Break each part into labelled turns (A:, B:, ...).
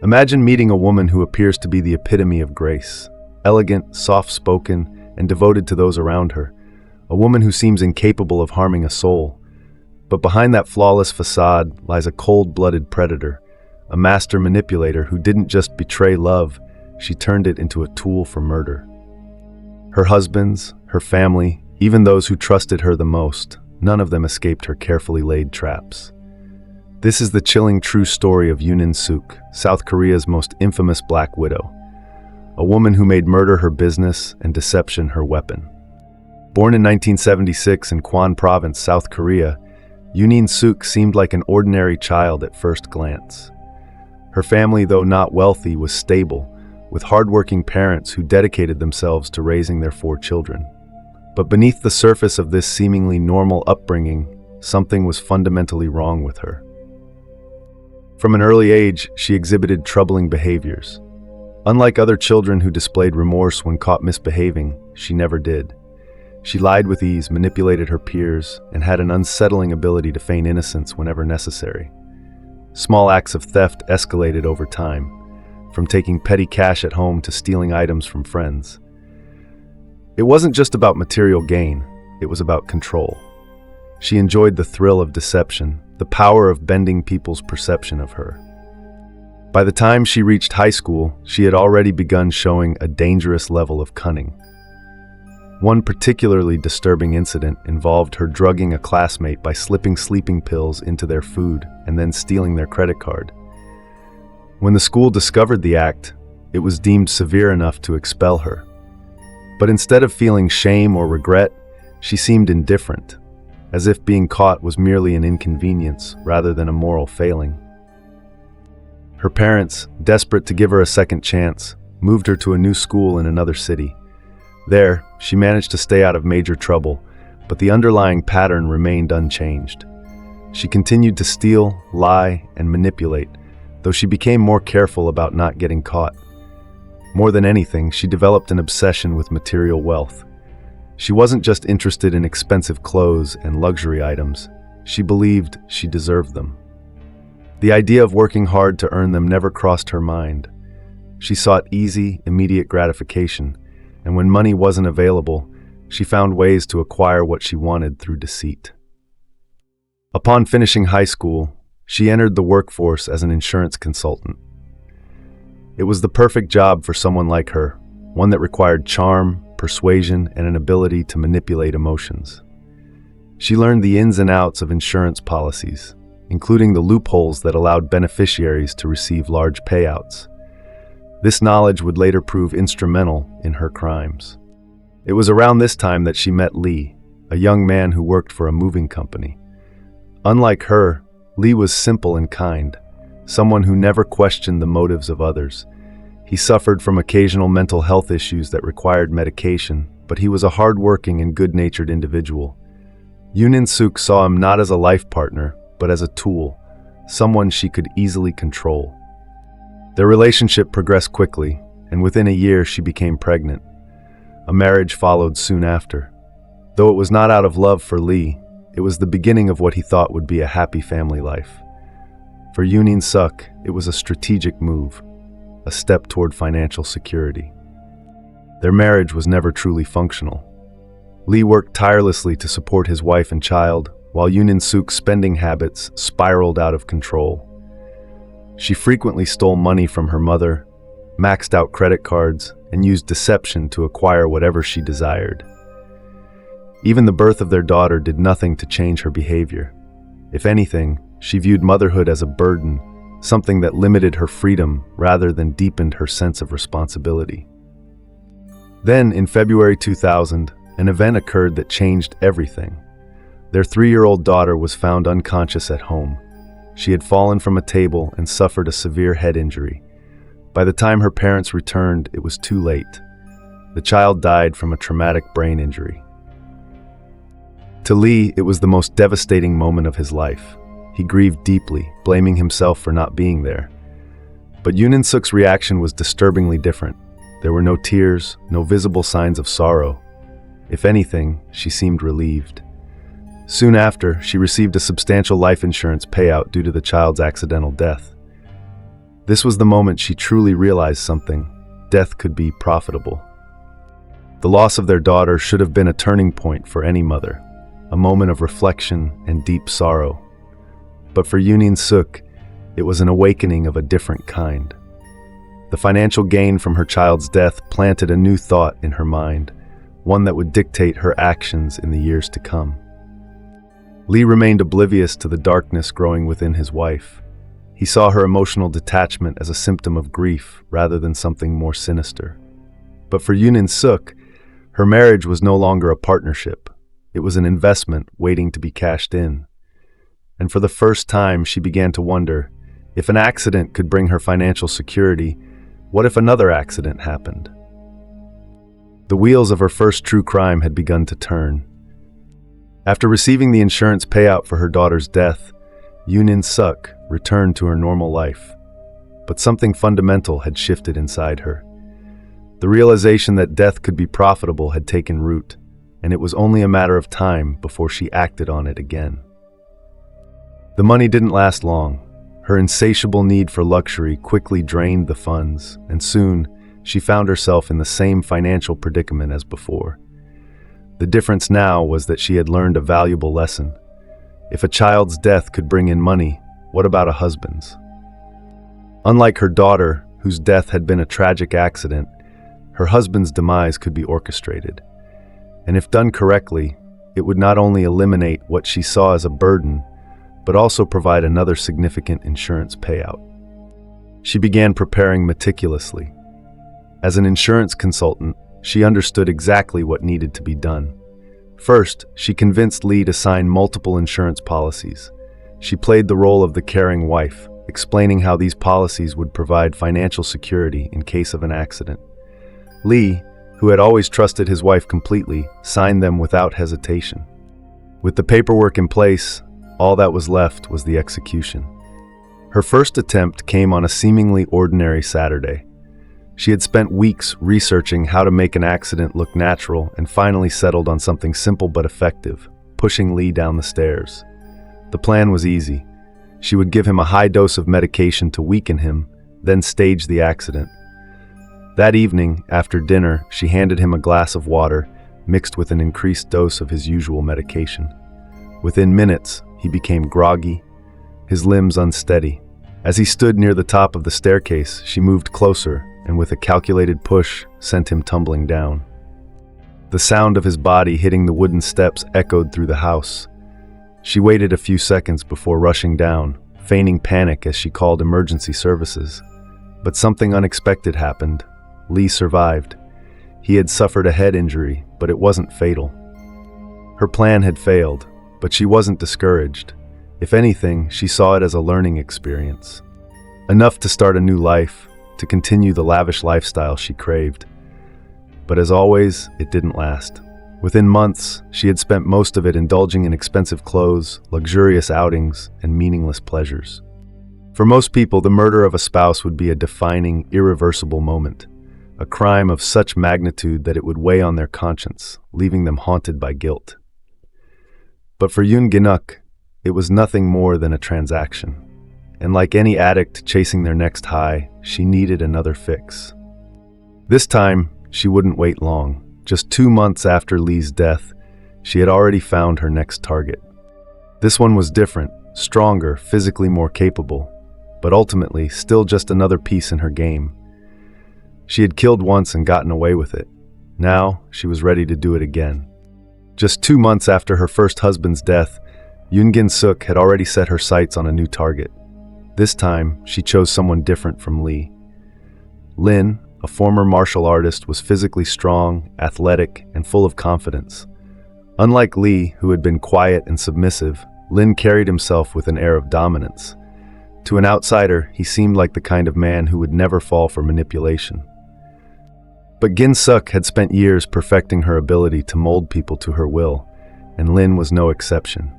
A: Imagine meeting a woman who appears to be the epitome of grace, elegant, soft-spoken, and devoted to those around her. A woman who seems incapable of harming a soul. But behind that flawless facade lies a cold-blooded predator, a master manipulator who didn't just betray love, she turned it into a tool for murder. Her husbands, her family, even those who trusted her the most, none of them escaped her carefully laid traps. This is the chilling true story of Jin-sook, South Korea's most infamous Black Widow, a woman who made murder her business and deception her weapon. Born in 1976 in Kwon Province, South Korea, Jin-sook seemed like an ordinary child at first glance. Her family, though not wealthy, was stable, with hardworking parents who dedicated themselves to raising their 4 children. But beneath the surface of this seemingly normal upbringing, something was fundamentally wrong with her. From an early age, she exhibited troubling behaviors. Unlike other children who displayed remorse when caught misbehaving, she never did. She lied with ease, manipulated her peers, and had an unsettling ability to feign innocence whenever necessary. Small acts of theft escalated over time, from taking petty cash at home to stealing items from friends. It wasn't just about material gain, it was about control. She enjoyed the thrill of deception, the power of bending people's perception of her. By the time she reached high school, she had already begun showing a dangerous level of cunning. One particularly disturbing incident involved her drugging a classmate by slipping sleeping pills into their food and then stealing their credit card. When the school discovered the act, it was deemed severe enough to expel her. But instead of feeling shame or regret, she seemed indifferent, as if being caught was merely an inconvenience rather than a moral failing. Her parents, desperate to give her a second chance, moved her to a new school in another city. There, she managed to stay out of major trouble, but the underlying pattern remained unchanged. She continued to steal, lie, and manipulate, though she became more careful about not getting caught. More than anything, she developed an obsession with material wealth. She wasn't just interested in expensive clothes and luxury items. She believed she deserved them. The idea of working hard to earn them never crossed her mind. She sought easy, immediate gratification, and when money wasn't available, she found ways to acquire what she wanted through deceit. Upon finishing high school, she entered the workforce as an insurance consultant. It was the perfect job for someone like her, one that required charm, persuasion, and an ability to manipulate emotions. She learned the ins and outs of insurance policies, including the loopholes that allowed beneficiaries to receive large payouts. This knowledge would later prove instrumental in her crimes. It was around this time that she met Lee, a young man who worked for a moving company. Unlike her, Lee was simple and kind, someone who never questioned the motives of others. He suffered from occasional mental health issues that required medication, but he was a hard-working and good-natured individual. Jin-sook saw him not as a life partner, but as a tool, someone she could easily control. Their relationship progressed quickly, and within a year she became pregnant. A marriage followed soon after. Though it was not out of love for Lee, it was the beginning of what he thought would be a happy family life. For Jin-sook, it was a strategic move, a step toward financial security. Their marriage was never truly functional. Lee worked tirelessly to support his wife and child, while Jin-sook's spending habits spiraled out of control. She frequently stole money from her mother, maxed out credit cards, and used deception to acquire whatever she desired. Even the birth of their daughter did nothing to change her behavior. If anything, she viewed motherhood as a burden, something that limited her freedom rather than deepened her sense of responsibility. Then, in February 2000, an event occurred that changed everything. Their 3-year-old daughter was found unconscious at home. She had fallen from a table and suffered a severe head injury. By the time her parents returned, it was too late. The child died from a traumatic brain injury. To Lee, it was the most devastating moment of his life. He grieved deeply, blaming himself for not being there. But Jin-sook's reaction was disturbingly different. There were no tears, no visible signs of sorrow. If anything, she seemed relieved. Soon after, she received a substantial life insurance payout due to the child's accidental death. This was the moment she truly realized something: death could be profitable. The loss of their daughter should have been a turning point for any mother, a moment of reflection and deep sorrow. But for Jin-sook, it was an awakening of a different kind. The financial gain from her child's death planted a new thought in her mind, one that would dictate her actions in the years to come. Lee remained oblivious to the darkness growing within his wife. He saw her emotional detachment as a symptom of grief rather than something more sinister. But for Jin-sook, her marriage was no longer a partnership. It was an investment waiting to be cashed in. And for the first time, she began to wonder, if an accident could bring her financial security, what if another accident happened? The wheels of her first true crime had begun to turn. After receiving the insurance payout for her daughter's death, Jin-sook returned to her normal life. But something fundamental had shifted inside her. The realization that death could be profitable had taken root, and it was only a matter of time before she acted on it again. The money didn't last long. Her insatiable need for luxury quickly drained the funds, and soon she found herself in the same financial predicament as before. The difference now was that she had learned a valuable lesson. If a child's death could bring in money, what about a husband's? Unlike her daughter, whose death had been a tragic accident, her husband's demise could be orchestrated. And if done correctly, it would not only eliminate what she saw as a burden, but also provide another significant insurance payout. She began preparing meticulously. As an insurance consultant, she understood exactly what needed to be done. First, she convinced Lee to sign multiple insurance policies. She played the role of the caring wife, explaining how these policies would provide financial security in case of an accident. Lee, who had always trusted his wife completely, signed them without hesitation. With the paperwork in place, all that was left was the execution. Her first attempt came on a seemingly ordinary Saturday. She had spent weeks researching how to make an accident look natural and finally settled on something simple but effective: pushing Lee down the stairs. The plan was easy. She would give him a high dose of medication to weaken him, then stage the accident. That evening, after dinner, she handed him a glass of water, mixed with an increased dose of his usual medication. Within minutes, he became groggy, his limbs unsteady. As he stood near the top of the staircase, she moved closer and with a calculated push, sent him tumbling down. The sound of his body hitting the wooden steps echoed through the house. She waited a few seconds before rushing down, feigning panic as she called emergency services. But something unexpected happened. Lee survived. He had suffered a head injury, but it wasn't fatal. Her plan had failed, but she wasn't discouraged. If anything, she saw it as a learning experience. Enough to start a new life, to continue the lavish lifestyle she craved. But as always, it didn't last. Within months, she had spent most of it indulging in expensive clothes, luxurious outings, and meaningless pleasures. For most people, the murder of a spouse would be a defining, irreversible moment, a crime of such magnitude that it would weigh on their conscience, leaving them haunted by guilt. But for Jin-sook, it was nothing more than a transaction. And like any addict chasing their next high, she needed another fix. This time, she wouldn't wait long. Just 2 months after Lee's death, she had already found her next target. This one was different, stronger, physically more capable, but ultimately still just another piece in her game. She had killed once and gotten away with it. Now, she was ready to do it again. Just 2 months after her first husband's death, Jin-sook had already set her sights on a new target. This time, she chose someone different from Lee. Lin, a former martial artist, was physically strong, athletic, and full of confidence. Unlike Lee, who had been quiet and submissive, Lin carried himself with an air of dominance. To an outsider, he seemed like the kind of man who would never fall for manipulation. But Jin-sook had spent years perfecting her ability to mold people to her will, and Lin was no exception.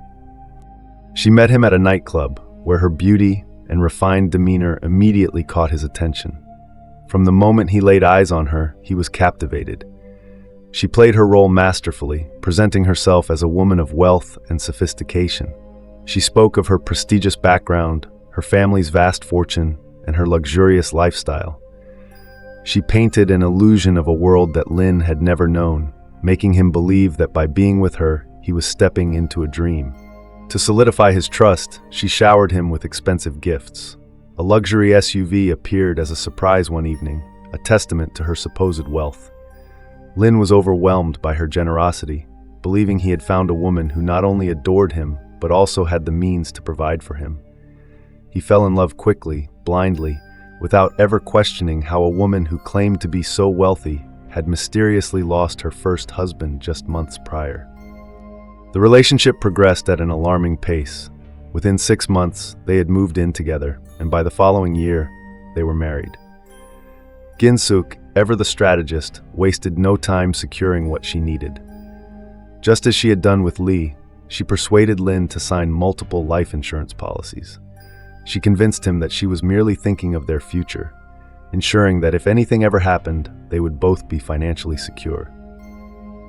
A: She met him at a nightclub, where her beauty and refined demeanor immediately caught his attention. From the moment he laid eyes on her, he was captivated. She played her role masterfully, presenting herself as a woman of wealth and sophistication. She spoke of her prestigious background, her family's vast fortune, and her luxurious lifestyle. She painted an illusion of a world that Lin had never known, making him believe that by being with her, he was stepping into a dream. To solidify his trust, she showered him with expensive gifts. A luxury SUV appeared as a surprise one evening, a testament to her supposed wealth. Lin was overwhelmed by her generosity, believing he had found a woman who not only adored him, but also had the means to provide for him. He fell in love quickly, blindly, without ever questioning how a woman who claimed to be so wealthy had mysteriously lost her first husband just months prior. The relationship progressed at an alarming pace. Within 6 months, they had moved in together, and by the following year, they were married. Jin-sook, ever the strategist, wasted no time securing what she needed. Just as she had done with Lee, she persuaded Lin to sign multiple life insurance policies. She convinced him that she was merely thinking of their future, ensuring that if anything ever happened, they would both be financially secure.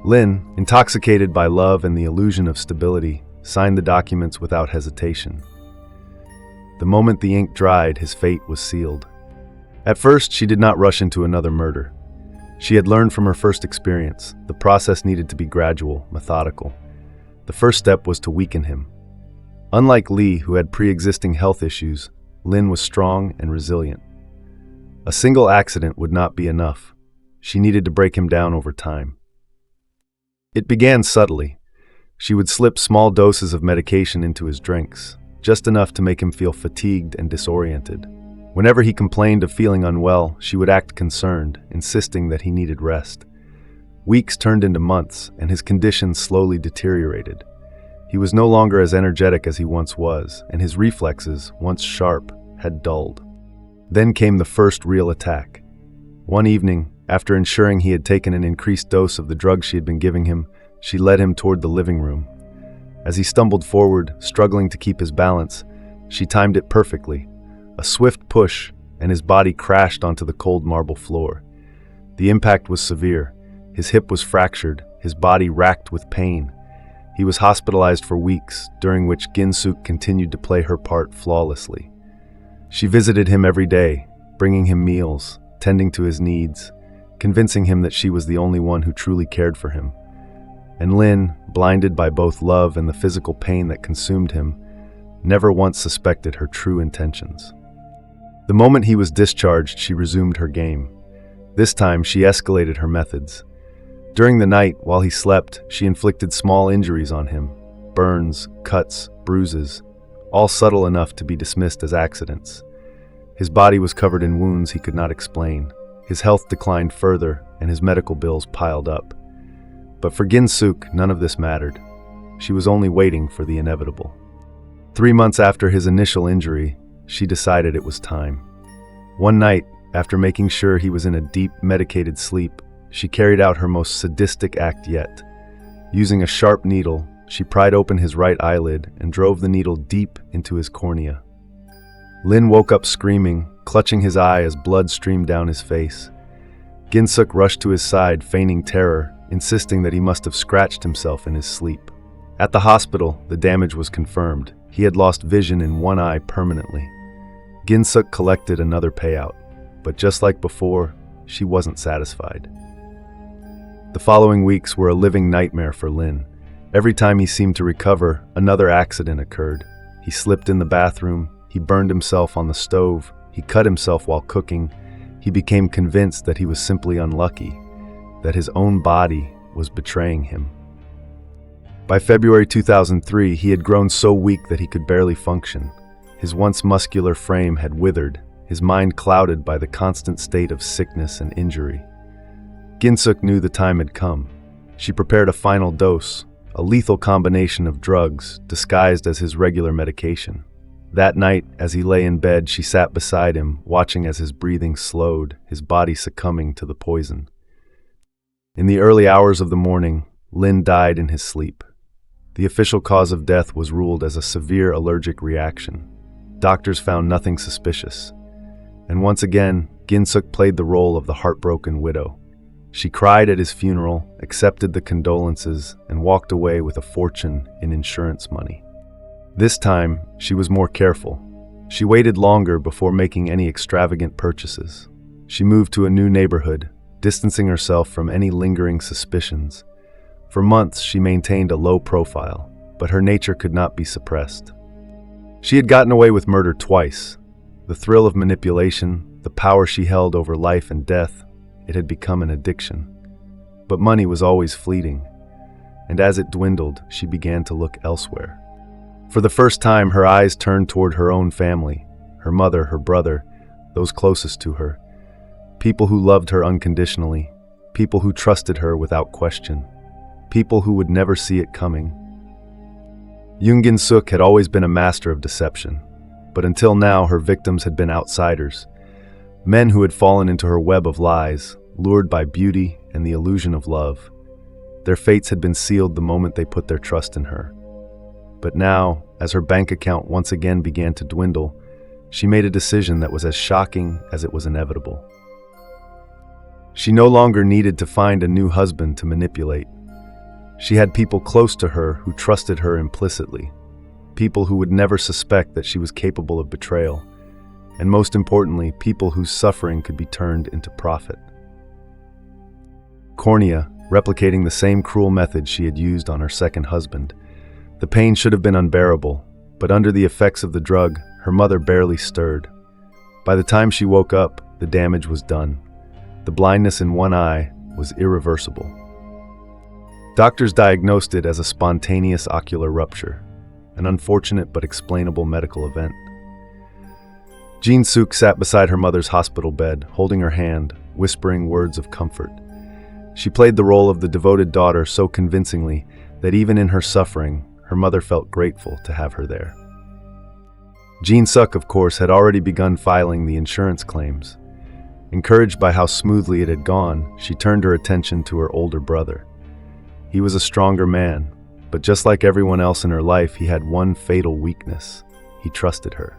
A: Lin, intoxicated by love and the illusion of stability, signed the documents without hesitation. The moment the ink dried, his fate was sealed. At first, she did not rush into another murder. She had learned from her first experience. The process needed to be gradual, methodical. The first step was to weaken him. Unlike Lee, who had pre-existing health issues, Lin was strong and resilient. A single accident would not be enough. She needed to break him down over time. It began subtly. She would slip small doses of medication into his drinks, just enough to make him feel fatigued and disoriented. Whenever he complained of feeling unwell, she would act concerned, insisting that he needed rest. Weeks turned into months, and his condition slowly deteriorated. He was no longer as energetic as he once was, and his reflexes, once sharp, had dulled. Then came the first real attack. One evening, after ensuring he had taken an increased dose of the drug she had been giving him, she led him toward the living room. As he stumbled forward, struggling to keep his balance, she timed it perfectly. A swift push, and his body crashed onto the cold marble floor. The impact was severe. His hip was fractured, his body racked with pain. He was hospitalized for weeks, during which Jin-sook continued to play her part flawlessly. She visited him every day, bringing him meals, tending to his needs, convincing him that she was the only one who truly cared for him. And Lin, blinded by both love and the physical pain that consumed him, never once suspected her true intentions. The moment he was discharged, she resumed her game. This time, she escalated her methods. During the night, while he slept, she inflicted small injuries on him, burns, cuts, bruises, all subtle enough to be dismissed as accidents. His body was covered in wounds he could not explain. His health declined further, and his medical bills piled up. But for Jin-sook, none of this mattered. She was only waiting for the inevitable. 3 months after his initial injury, she decided it was time. One night, after making sure he was in a deep, medicated sleep, she carried out her most sadistic act yet. Using a sharp needle, she pried open his right eyelid and drove the needle deep into his cornea. Lin woke up screaming, clutching his eye as blood streamed down his face. Jin-sook rushed to his side, feigning terror, insisting that he must have scratched himself in his sleep. At the hospital, the damage was confirmed. He had lost vision in one eye permanently. Jin-sook collected another payout, but just like before, she wasn't satisfied. The following weeks were a living nightmare for Lin. Every time he seemed to recover, another accident occurred. He slipped in the bathroom, he burned himself on the stove, he cut himself while cooking. He became convinced that he was simply unlucky, that his own body was betraying him. By February 2003, he had grown so weak that he could barely function. His once muscular frame had withered, his mind clouded by the constant state of sickness and injury. Jin-sook knew the time had come. She prepared a final dose, a lethal combination of drugs disguised as his regular medication. That night, as he lay in bed, she sat beside him, watching as his breathing slowed, his body succumbing to the poison. In the early hours of the morning, Lin died in his sleep. The official cause of death was ruled as a severe allergic reaction. Doctors found nothing suspicious. And once again, Jin-sook played the role of the heartbroken widow. She cried at his funeral, accepted the condolences, and walked away with a fortune in insurance money. This time, she was more careful. She waited longer before making any extravagant purchases. She moved to a new neighborhood, distancing herself from any lingering suspicions. For months, she maintained a low profile, but her nature could not be suppressed. She had gotten away with murder twice. The thrill of manipulation, the power she held over life and death, it had become an addiction. But money was always fleeting, and as it dwindled, she began to look elsewhere. For the first time, her eyes turned toward her own family, her mother, her brother, those closest to her. People who loved her unconditionally, people who trusted her without question, people who would never see it coming. Jin-sook had always been a master of deception, but until now her victims had been outsiders, men who had fallen into her web of lies, lured by beauty and the illusion of love. Their fates had been sealed the moment they put their trust in her. But now, as her bank account once again began to dwindle, she made a decision that was as shocking as it was inevitable. She no longer needed to find a new husband to manipulate. She had people close to her who trusted her implicitly, people who would never suspect that she was capable of betrayal, and most importantly, people whose suffering could be turned into profit. Cornea, replicating the same cruel method she had used on her second husband. The pain should have been unbearable, but under the effects of the drug, her mother barely stirred. By the time she woke up, the damage was done. The blindness in one eye was irreversible. Doctors diagnosed it as a spontaneous ocular rupture, an unfortunate but explainable medical event. Jin-sook sat beside her mother's hospital bed, holding her hand, whispering words of comfort. She played the role of the devoted daughter so convincingly that even in her suffering, her mother felt grateful to have her there. Jin-sook, of course, had already begun filing the insurance claims. Encouraged by how smoothly it had gone, she turned her attention to her older brother. He was a stronger man, but just like everyone else in her life, he had one fatal weakness. He trusted her.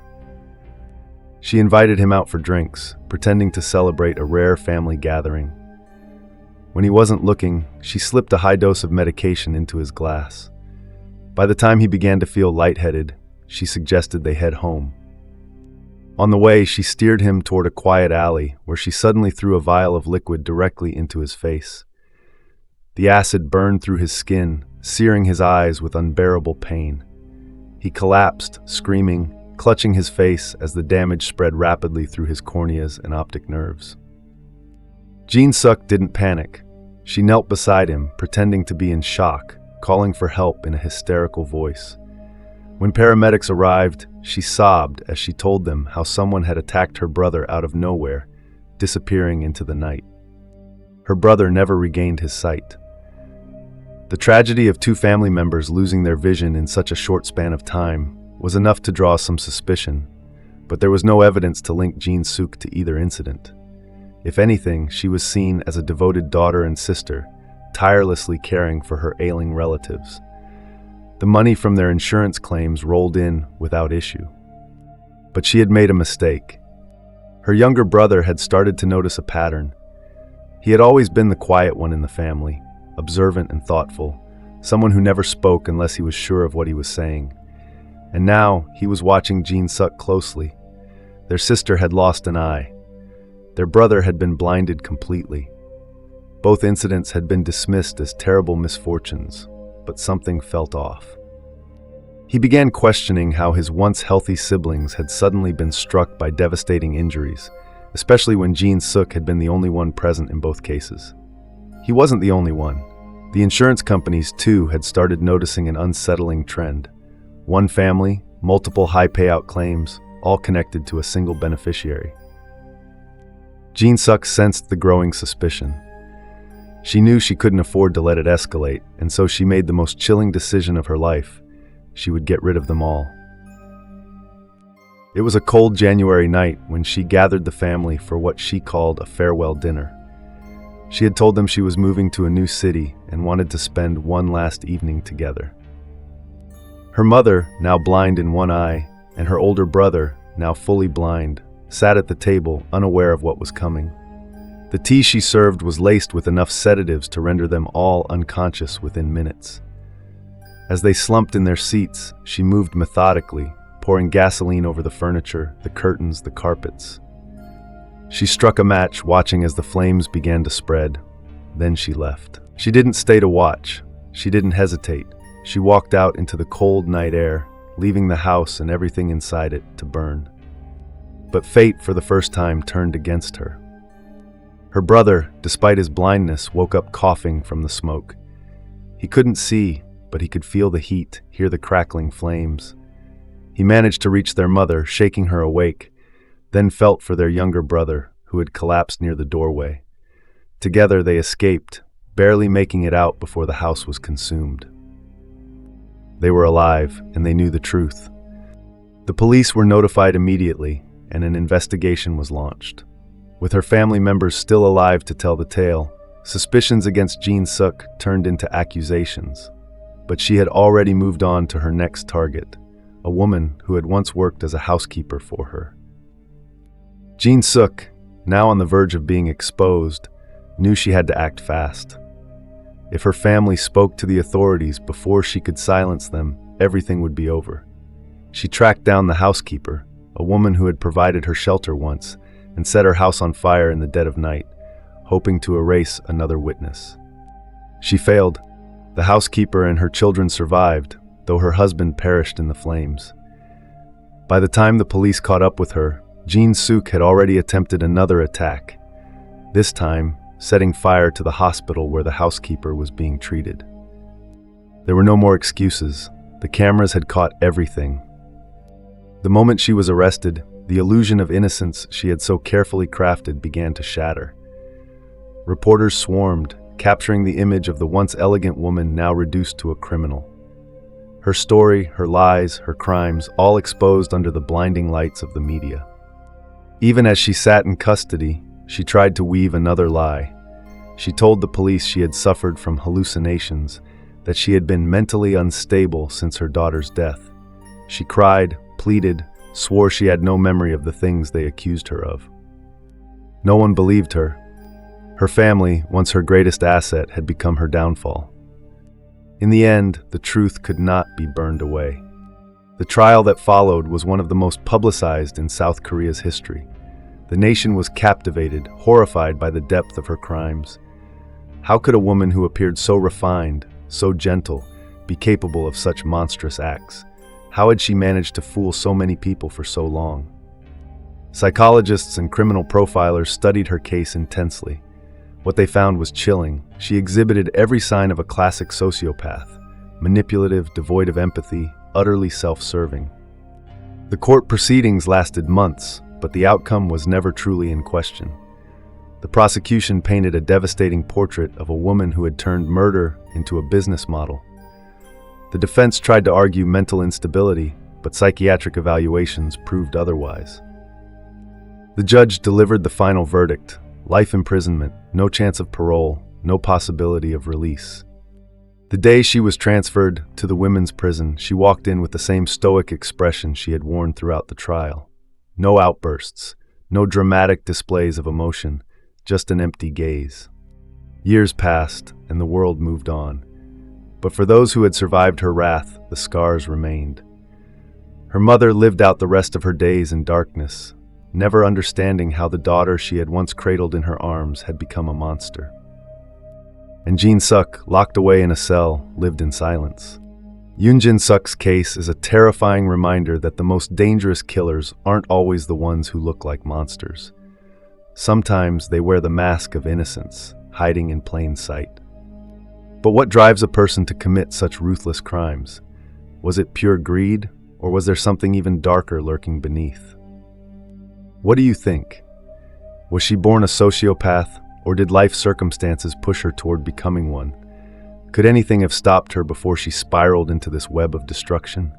A: She invited him out for drinks, pretending to celebrate a rare family gathering. When he wasn't looking, she slipped a high dose of medication into his glass. By the time he began to feel lightheaded, she suggested they head home. On the way, she steered him toward a quiet alley where she suddenly threw a vial of liquid directly into his face. The acid burned through his skin, searing his eyes with unbearable pain. He collapsed, screaming, clutching his face as the damage spread rapidly through his corneas and optic nerves. Jin-sook didn't panic. She knelt beside him, pretending to be in shock, calling for help in a hysterical voice. When paramedics arrived, she sobbed as she told them how someone had attacked her brother out of nowhere, disappearing into the night. Her brother never regained his sight. The tragedy of two family members losing their vision in such a short span of time was enough to draw some suspicion, but there was no evidence to link Jin-sook to either incident. If anything, she was seen as a devoted daughter and sister, tirelessly caring for her ailing relatives. The money from their insurance claims rolled in without issue. But she had made a mistake. Her younger brother had started to notice a pattern. He had always been the quiet one in the family, observant and thoughtful, someone who never spoke unless he was sure of what he was saying. And now he was watching Jin-sook closely. Their sister had lost an eye. Their brother had been blinded completely. Both incidents had been dismissed as terrible misfortunes, but something felt off. He began questioning how his once healthy siblings had suddenly been struck by devastating injuries, especially when Jin-sook had been the only one present in both cases. He wasn't the only one. The insurance companies, too, had started noticing an unsettling trend. One family, multiple high payout claims, all connected to a single beneficiary. Jin-sook sensed the growing suspicion. She knew she couldn't afford to let it escalate, and so she made the most chilling decision of her life. She would get rid of them all. It was a cold January night when she gathered the family for what she called a farewell dinner. She had told them she was moving to a new city and wanted to spend one last evening together. Her mother, now blind in one eye, and her older brother, now fully blind, sat at the table, unaware of what was coming. The tea she served was laced with enough sedatives to render them all unconscious within minutes. As they slumped in their seats, she moved methodically, pouring gasoline over the furniture, the curtains, the carpets. She struck a match, watching as the flames began to spread. Then she left. She didn't stay to watch. She didn't hesitate. She walked out into the cold night air, leaving the house and everything inside it to burn. But fate, for the first time, turned against her. Her brother, despite his blindness, woke up coughing from the smoke. He couldn't see, but he could feel the heat, hear the crackling flames. He managed to reach their mother, shaking her awake, then felt for their younger brother, who had collapsed near the doorway. Together they escaped, barely making it out before the house was consumed. They were alive, and they knew the truth. The police were notified immediately, and an investigation was launched. With her family members still alive to tell the tale, suspicions against Jin-sook turned into accusations. But she had already moved on to her next target, a woman who had once worked as a housekeeper for her. Jin-sook, now on the verge of being exposed, knew she had to act fast. If her family spoke to the authorities before she could silence them, everything would be over. She tracked down the housekeeper, a woman who had provided her shelter once, and set her house on fire in the dead of night, hoping to erase another witness. She failed. The housekeeper and her children survived, though her husband perished in the flames. By the time the police caught up with her, Jin-sook had already attempted another attack, this time setting fire to the hospital where the housekeeper was being treated. There were no more excuses. The cameras had caught everything. The moment she was arrested, the illusion of innocence she had so carefully crafted began to shatter. Reporters swarmed, capturing the image of the once elegant woman now reduced to a criminal. Her story, her lies, her crimes, all exposed under the blinding lights of the media. Even as she sat in custody, she tried to weave another lie. She told the police she had suffered from hallucinations, that she had been mentally unstable since her daughter's death. She cried, pleaded, swore she had no memory of the things they accused her of. No one believed her. Her family, once her greatest asset, had become her downfall. In the end, the truth could not be burned away. The trial that followed was one of the most publicized in South Korea's history. The nation was captivated, horrified by the depth of her crimes. How could a woman who appeared so refined, so gentle, be capable of such monstrous acts? How had she managed to fool so many people for so long? Psychologists and criminal profilers studied her case intensely. What they found was chilling. She exhibited every sign of a classic sociopath, manipulative, devoid of empathy, utterly self-serving. The court proceedings lasted months, but the outcome was never truly in question. The prosecution painted a devastating portrait of a woman who had turned murder into a business model. The defense tried to argue mental instability, but psychiatric evaluations proved otherwise. The judge delivered the final verdict: life imprisonment, no chance of parole, no possibility of release. The day she was transferred to the women's prison, she walked in with the same stoic expression she had worn throughout the trial. No outbursts, no dramatic displays of emotion, just an empty gaze. Years passed, and the world moved on. But for those who had survived her wrath, the scars remained. Her mother lived out the rest of her days in darkness, never understanding how the daughter she had once cradled in her arms had become a monster. And Jin-sook, locked away in a cell, lived in silence. Jin-sook's case is a terrifying reminder that the most dangerous killers aren't always the ones who look like monsters. Sometimes they wear the mask of innocence, hiding in plain sight. But what drives a person to commit such ruthless crimes? Was it pure greed, or was there something even darker lurking beneath? What do you think? Was she born a sociopath, or did life circumstances push her toward becoming one? Could anything have stopped her before she spiraled into this web of destruction?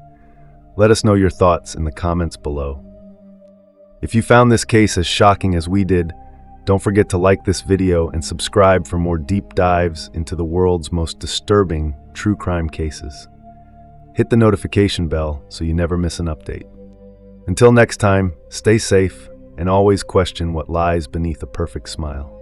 A: Let us know your thoughts in the comments below. If you found this case as shocking as we did, don't forget to like this video and subscribe for more deep dives into the world's most disturbing true crime cases. Hit the notification bell so you never miss an update. Until next time, stay safe and always question what lies beneath a perfect smile.